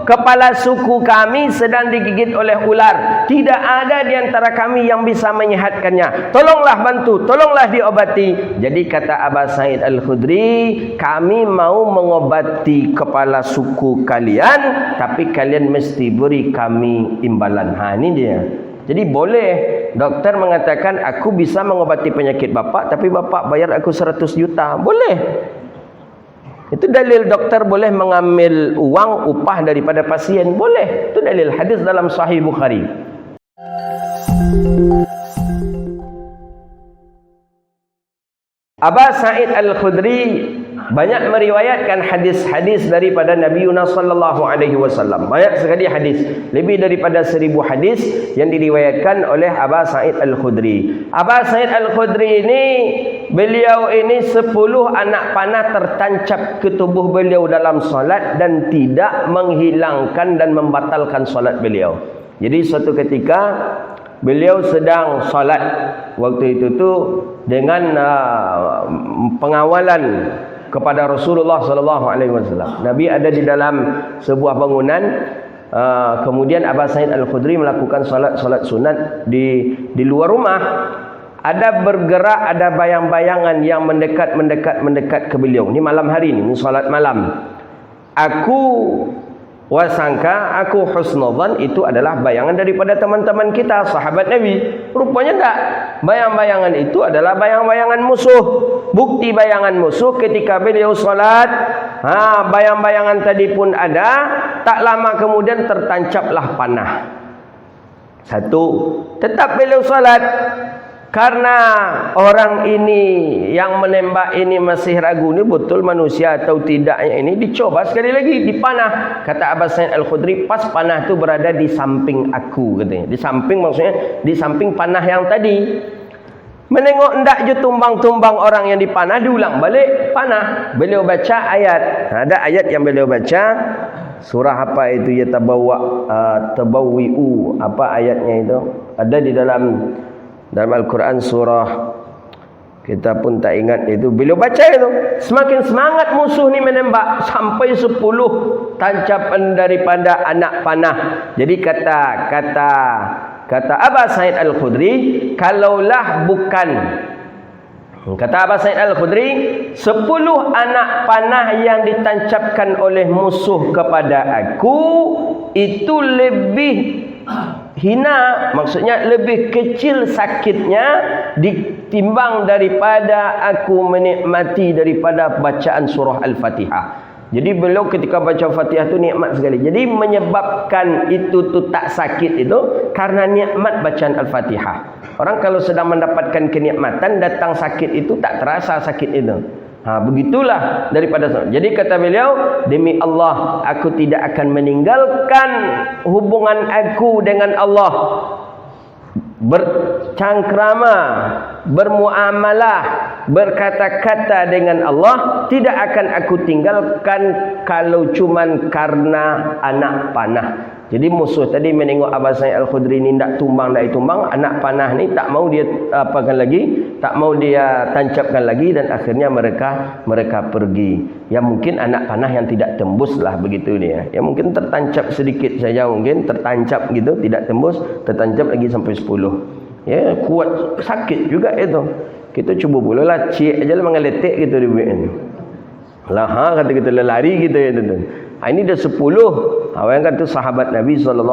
Kepala suku kami sedang digigit oleh ular. Tidak ada di antara kami yang bisa menyehatkannya. Tolonglah bantu, tolonglah diobati. Jadi kata Aba Sa'id Al-Khudri, kami mau mengobati kepala suku kalian, tapi kalian mesti beri kami imbalan. Ini dia. Jadi boleh doktor mengatakan, aku bisa mengobati penyakit bapak, tapi bapak bayar aku 100 juta. Boleh. Itu dalil doktor boleh mengambil uang upah daripada pasien. Boleh. Itu dalil hadis dalam Sahih Bukhari. Aba Sa'id Al-Khudri banyak meriwayatkan hadis-hadis daripada Nabi Yunus sallallahu alaihi wasallam. Banyak sekali hadis, lebih daripada 1000 hadis yang diriwayatkan oleh Aba Sa'id Al-Khudri. Aba Sa'id Al-Khudri ini, beliau ini 10 anak panah tertancap ke tubuh beliau dalam solat dan tidak menghilangkan dan membatalkan solat beliau. Jadi suatu ketika beliau sedang solat, waktu itu tu dengan pengawalan kepada Rasulullah sallallahu alaihi wasallam. Nabi ada di dalam sebuah bangunan, kemudian Aba Sa'id Al-Khudri melakukan solat sunat di luar rumah. Ada bergerak, ada bayang-bayangan yang mendekat ke beliau. Ini malam hari ini solat malam. Aku wasangka, aku husnudzan itu adalah bayangan daripada teman-teman kita, sahabat Nabi. Rupanya tak. Bayang-bayangan itu adalah bayang-bayangan musuh. Bukti bayangan musuh ketika beliau solat, bayang-bayangan tadi pun ada. Tak lama kemudian tertancaplah panah. Satu, tetap beliau solat. Karena orang ini yang menembak ini masih ragu ni betul manusia atau tidaknya, ini dicoba sekali lagi dipanah. Kata Aba Sa'id Al-Khudri, pas panah tu berada di samping aku, katanya. Di samping maksudnya di samping panah yang tadi. Menengok ndak je tumbang-tumbang orang yang dipanah, diulang balik panah. Beliau baca ayat. Ada ayat yang beliau baca, surah apa itu, ya tabawwi'u, apa ayatnya itu? Ada di dalam Al-Quran surah, kita pun tak ingat itu. Beliau baca itu, semakin semangat musuh ni menembak, sampai 10 tancapan daripada anak panah. Jadi kata Aba Sa'id Al-Khudri, kalaulah bukan, kata Aba Sa'id Al-Khudri, 10 anak panah yang ditancapkan oleh musuh kepada aku itu lebih hina, maksudnya lebih kecil sakitnya ditimbang daripada aku menikmati daripada bacaan surah Al-Fatihah. Jadi beliau ketika baca Fatihah tu nikmat sekali. Jadi menyebabkan itu tu tak sakit itu karena nikmat bacaan Al-Fatihah. Orang kalau sedang mendapatkan kenikmatan, datang sakit itu tak terasa sakit itu. Begitulah daripada. Jadi kata beliau, demi Allah aku tidak akan meninggalkan hubungan aku dengan Allah, bercangkrama, bermuamalah, berkata-kata dengan Allah, tidak akan aku tinggalkan kalau cuman karena anak panah. Jadi musuh tadi menengok Aba Sa'id Al-Khudri ni tak tumbang, anak panah ni tak mau dia apakan lagi, tak mau dia tancapkan lagi, dan akhirnya mereka pergi. Ya mungkin anak panah yang tidak tembus lah begitu dia. Ya mungkin tertancap sedikit saja, mungkin tertancap gitu, tidak tembus, tertancap lagi sampai 10. Ya kuat, sakit juga itu. Kita cuba pula lah, cik aja lah mengeletek gitu dia buat. Lah kata kita lari gitu ya tuan. Ini dah 10. Yang kata sahabat Nabi SAW,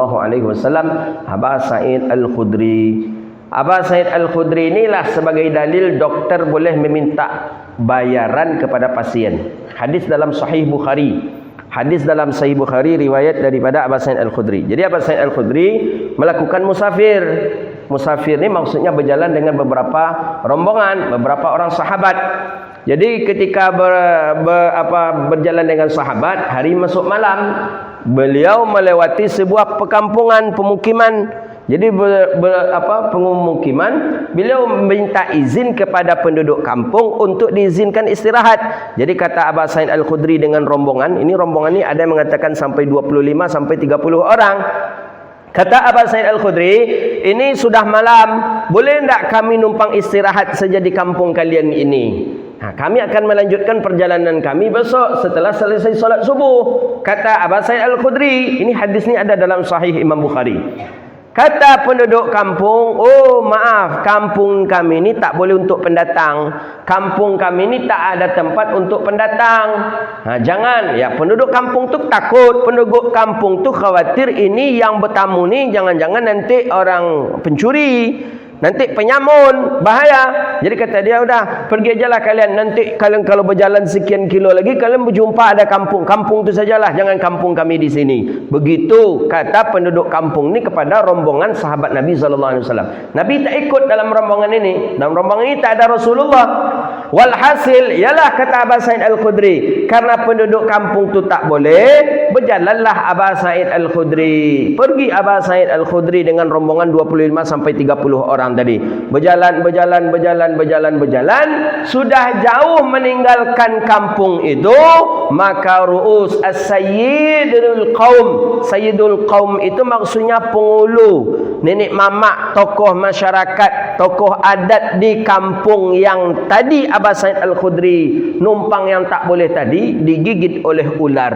Aba Sa'id Al-Khudri. Aba Sa'id Al-Khudri inilah sebagai dalil doktor boleh meminta bayaran kepada pasien. Hadis dalam Sahih Bukhari. Hadis dalam Sahih Bukhari riwayat daripada Aba Sa'id Al-Khudri. Jadi Aba Sa'id Al-Khudri melakukan musafir. Musafir ni maksudnya berjalan dengan beberapa rombongan, beberapa orang sahabat. Jadi ketika berjalan dengan sahabat, hari masuk malam, beliau melewati sebuah perkampungan, pemukiman. Jadi pemukiman, beliau minta izin kepada penduduk kampung untuk diizinkan istirahat. Jadi kata Aba Sa'id Al-Khudri dengan rombongan, ini rombongan ini ada yang mengatakan sampai 25 sampai 30 orang. Kata Aba Sa'id Al-Khudri, ini sudah malam, boleh tak kami numpang istirahat saja di kampung kalian ini? Kami akan melanjutkan perjalanan kami besok setelah selesai solat subuh. Kata Abu Sa'id Al-Khudri, ini hadis ni ada dalam Sahih Imam Bukhari. Kata penduduk kampung, oh maaf, kampung kami ni tak boleh untuk pendatang. Kampung kami ni tak ada tempat untuk pendatang. Jangan, ya penduduk kampung tu takut. Penduduk kampung tu khawatir ini yang bertamu ni jangan-jangan nanti orang pencuri. Nanti penyamun, bahaya. Jadi kata dia, udah pergi ajalah kalian. Nanti kalian kalau berjalan sekian kilo lagi, kalian berjumpa ada kampung. Kampung tu sajalah, jangan kampung kami di sini. Begitu kata penduduk kampung ni kepada rombongan sahabat Nabi SAW. Nabi tak ikut dalam rombongan ini. Dalam rombongan ini tak ada Rasulullah. Walhasil, ialah kata Abu Sa'id Al-Khudri, karena penduduk kampung tu tak boleh, berjalanlah Abu Sa'id Al-Khudri. Pergi Abu Sa'id Al-Khudri dengan rombongan 25 sampai 30 orang tadi. Berjalan. Sudah jauh meninggalkan kampung itu, maka ru'us as-sayyidul qaum. Sayyidul qaum itu maksudnya pengulu, nenek mamak, tokoh masyarakat, tokoh adat di kampung yang tadi Abu Sa'id Al-Khudri numpang yang tak boleh tadi, digigit oleh ular.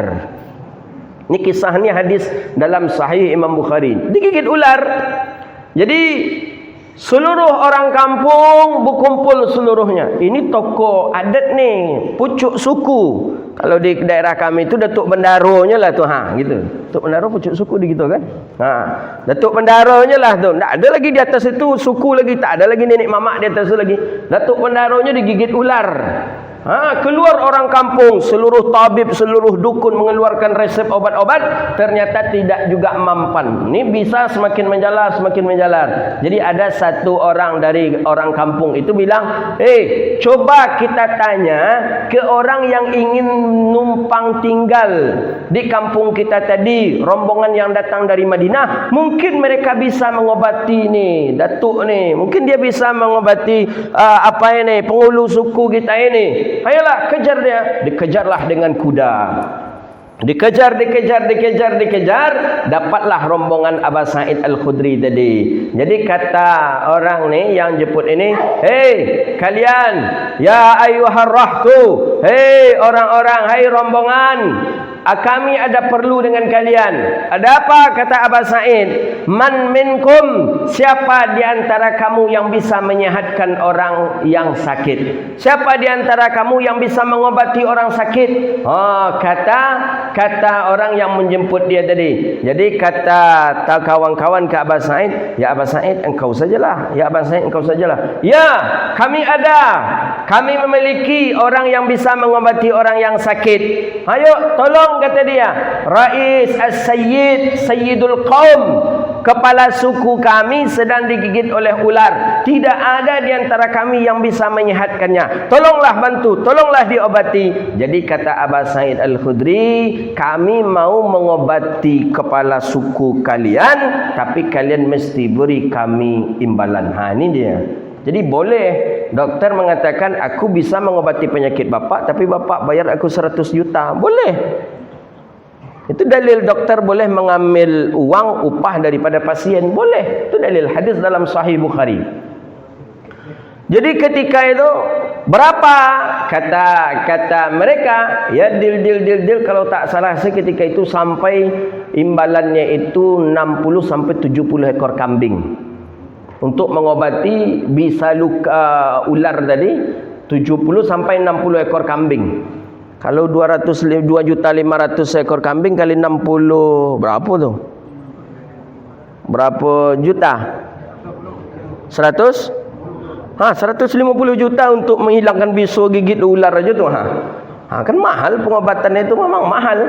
Ini kisah ni hadis dalam Sahih Imam Bukhari. Digigit ular. Jadi seluruh orang kampung berkumpul seluruhnya. Ini tokoh adat ni, pucuk suku. Kalau di daerah kami tu Datuk Bendaronya lah tu, gitu. Datuk Bendaro pucuk suku di gitu kan? Datuk Bendaronya lah tu. Tak ada lagi di atas itu suku lagi, tak ada lagi nenek mamak di atas tu lagi. Datuk Bendaronya digigit ular. Keluar orang kampung, seluruh tabib, seluruh dukun mengeluarkan resep obat-obat, ternyata tidak juga mempan. Ini bisa semakin menjalar. Jadi ada satu orang dari orang kampung itu bilang, coba kita tanya ke orang yang ingin numpang tinggal di kampung kita tadi, rombongan yang datang dari Madinah, mungkin mereka bisa mengobati ni, datuk ni, mungkin dia bisa mengobati pengulu suku kita ini. Ayolah, kejar dia. Dikejarlah dengan kuda. Dikejar. Dapatlah rombongan Abu Sa'id Al-Khudri tadi. Jadi kata orang ni yang jemput ini, kalian, ya ayyuhar rahtu, orang-orang, rombongan, kami ada perlu dengan kalian. Ada apa? Kata Abu Sa'id, man minkum, siapa di antara kamu yang bisa menyehatkan orang yang sakit? Siapa di antara kamu yang bisa mengobati orang sakit? Kata orang yang menjemput dia tadi. Jadi kata kawan-kawan ke Abu Sa'id, ya Abu Sa'id, engkau sajalah. Ya Abu Sa'id, engkau sajalah. Ya, kami ada. Kami memiliki orang yang bisa mengobati orang yang sakit. Ayo, tolong, kata dia. Rais as-sayyid, sayyidul qaum, kepala suku kami sedang digigit oleh ular. Tidak ada di antara kami yang bisa menyehatkannya. Tolonglah bantu, tolonglah diobati. Jadi kata Abu Sa'id Al-Khudri, kami mau mengobati kepala suku kalian, tapi kalian mesti beri kami imbalan. Ini dia. Jadi boleh doktor mengatakan, aku bisa mengobati penyakit bapak, tapi bapak bayar aku 100 juta. Boleh. Itu dalil doktor boleh mengambil uang upah daripada pasien. Boleh. Itu dalil hadis dalam Sahih Bukhari. Jadi ketika itu berapa kata mereka, ya deal kalau tak salah seketika itu sampai imbalannya itu 60 sampai 70 ekor kambing. Untuk mengobati bisa luka ular tadi 70 sampai 60 ekor kambing. Kalau 2.500.000 ekor kambing kali 60 berapa tu? Berapa juta? 100? 150 juta untuk menghilangkan bisul gigit ular aja tu. Kan mahal pengobatan itu, memang mahal.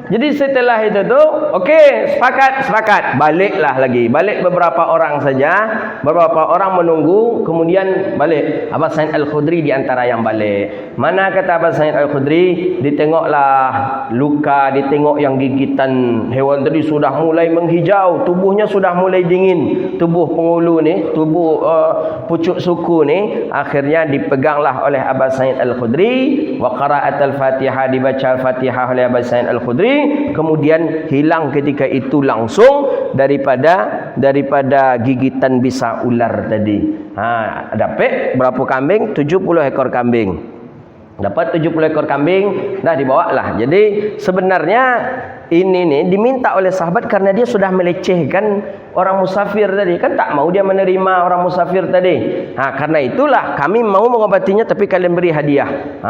Jadi setelah itu tu, okey, sepakat. Baliklah lagi. Balik beberapa orang saja. Beberapa orang menunggu, kemudian balik. Abu Sa'id Al-Khudri di antara yang balik. Mana kata Abu Sa'id Al-Khudri, ditengoklah luka, ditengok yang gigitan hewan tadi sudah mulai menghijau, tubuhnya sudah mulai dingin. Tubuh pengulu ni, tubuh pucuk suku ni, akhirnya dipeganglah oleh Abu Sa'id Al-Khudri, wa qara'at al-Fatihah, dibaca Al-Fatihah oleh Abu Sa'id Al-Khudri, kemudian hilang ketika itu langsung daripada daripada gigitan bisa ular tadi. Dapat berapa kambing? 70 ekor kambing. Dapat 70 ekor kambing, dah dibawalah. Jadi sebenarnya ini nih diminta oleh sahabat karena dia sudah melecehkan orang musafir tadi. Kan tak mau dia menerima orang musafir tadi. Karena itulah kami mau mengobatinya, tapi kalian beri hadiah.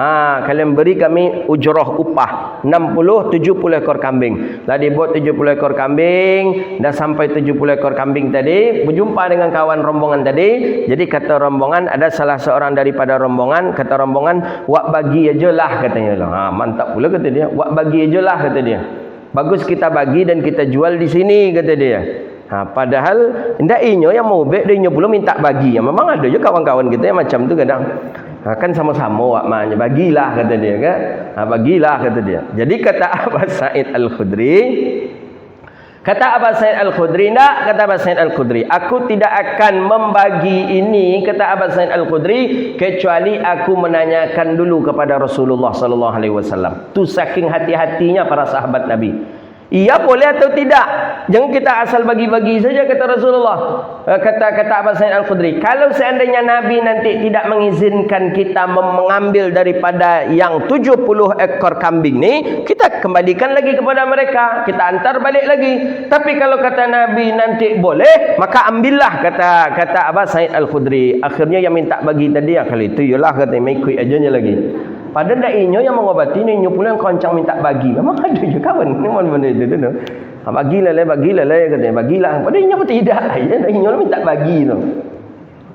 Kalian beri kami ujroh upah 60-70 ekor kambing. Dah dibuat 70 ekor kambing, dah sampai 70 ekor kambing tadi, berjumpa dengan kawan rombongan tadi. Jadi kata rombongan, ada salah seorang daripada rombongan, kata rombongan, wak bagi aja lah katanya. Mantap pula kata dia, wak bagi aja lah kata dia. Bagus kita bagi dan kita jual di sini kata dia. Padahal ndak inyo yang mau bek, dia inyo belum minta bagi. Memang ada je kawan-kawan kita yang macam tu kadang. Kan sama-sama wak maknya bagilah kata dia kan. Bagilah kata dia. Jadi kata Abu Sa'id Al-Khudri, kata Abu Sa'id Al-Khudri, enggak, kata Abu Sa'id Al-Khudri, aku tidak akan membagi ini, kata Abu Sa'id Al-Khudri, kecuali aku menanyakan dulu kepada Rasulullah sallallahu alaihi wasallam. Tu saking hati-hatinya para sahabat Nabi. Iya boleh atau tidak? Jangan kita asal bagi-bagi saja, kata Rasulullah. Kata Abu Sa'id Al-Khudri, kalau seandainya Nabi nanti tidak mengizinkan kita mengambil daripada yang 70 ekor kambing ni, kita kembalikan lagi kepada mereka, kita antar balik lagi. Tapi kalau kata Nabi nanti boleh, maka ambillah, kata Abu Sa'id Al-Khudri. Akhirnya yang minta bagi tadi, kali itu yalah kata, mai ikut ajanya lagi. Padahal dak inyo yang mengobati ni, inyo pula yang koncang minta bagi. Memang ada je kawan ni mana itu tu. Bagilah katanya, bagilah. Padahal inyo pun tidak. Ya, inyo minta bagi tu.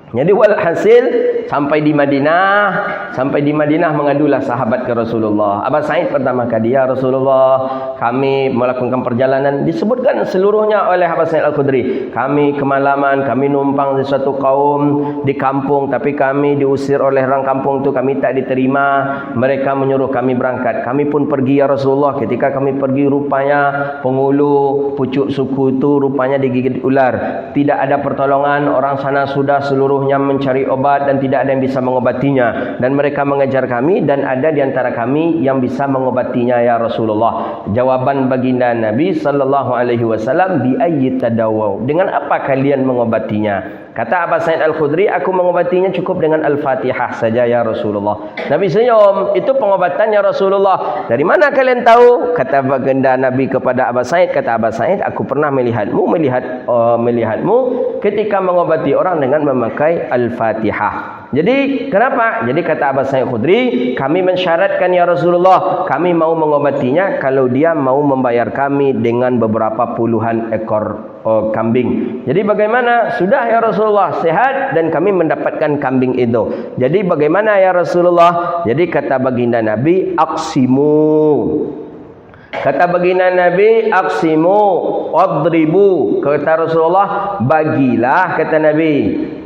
Jadi walhasil sampai di Madinah mengadulah sahabat ke Rasulullah. Abu Sa'id pertama kali, ya Rasulullah, kami melakukan perjalanan, disebutkan seluruhnya oleh Abu Sa'id Al-Khudri. Kami kemalaman, kami numpang di suatu kaum di kampung, tapi kami diusir oleh orang kampung itu, kami tak diterima. Mereka menyuruh kami berangkat. Kami pun pergi, ya Rasulullah. Ketika kami pergi, rupanya penghulu pucuk suku itu rupanya digigit ular. Tidak ada pertolongan, orang sana sudah seluruhnya mencari obat dan tidak ada yang bisa mengobatinya, dan mereka mengejar kami dan ada di antara kami yang bisa mengobatinya, ya Rasulullah. Jawaban baginda Nabi sallallahu alaihi wasallam, bi ayyi tadawaw, dengan apa kalian mengobatinya? Kata Abu Sa'id Al-Khudri, aku mengobatinya cukup dengan Al-Fatihah saja, ya Rasulullah. Nabi senyum, itu pengobatan, ya Rasulullah. Dari mana kalian tahu? Kata baginda Nabi kepada Abu Sa'id, kata Abu Sa'id, aku pernah melihatmu ketika mengobati orang dengan memakai Al-Fatihah. Jadi kenapa? Jadi kata Abu Sa'id Khudri, kami mensyaratkan, ya Rasulullah, kami mau mengobatinya kalau dia mau membayar kami dengan beberapa puluhan ekor kambing. Jadi bagaimana? Sudah, ya Rasulullah, sehat dan kami mendapatkan kambing itu. Jadi bagaimana, ya Rasulullah? Jadi kata baginda Nabi, aqsimu. Kata baginda Nabi, aqsimu wadribu. Kata Rasulullah, bagilah, kata Nabi.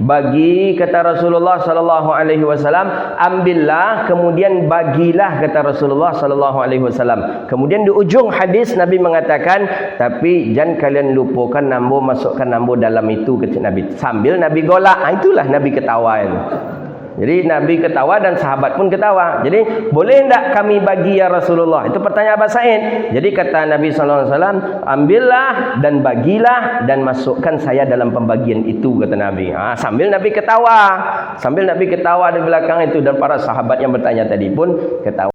Bagi, kata Rasulullah sallallahu alaihi wasallam, ambillah, kemudian bagilah, kata Rasulullah sallallahu alaihi wasallam. Kemudian di ujung hadis Nabi mengatakan, tapi jangan kalian lupakan nambo, masukkan nambo dalam itu, kata Nabi. Sambil Nabi golak. Itulah Nabi ketawa itu. Jadi Nabi ketawa dan sahabat pun ketawa. Jadi boleh enggak kami bagi, ya Rasulullah? Itu pertanyaan Abu Sa'id. Jadi kata Nabi SAW, ambillah dan bagilah dan masukkan saya dalam pembagian itu, kata Nabi. Sambil Nabi ketawa. Sambil Nabi ketawa di belakang itu, dan para sahabat yang bertanya tadi pun ketawa.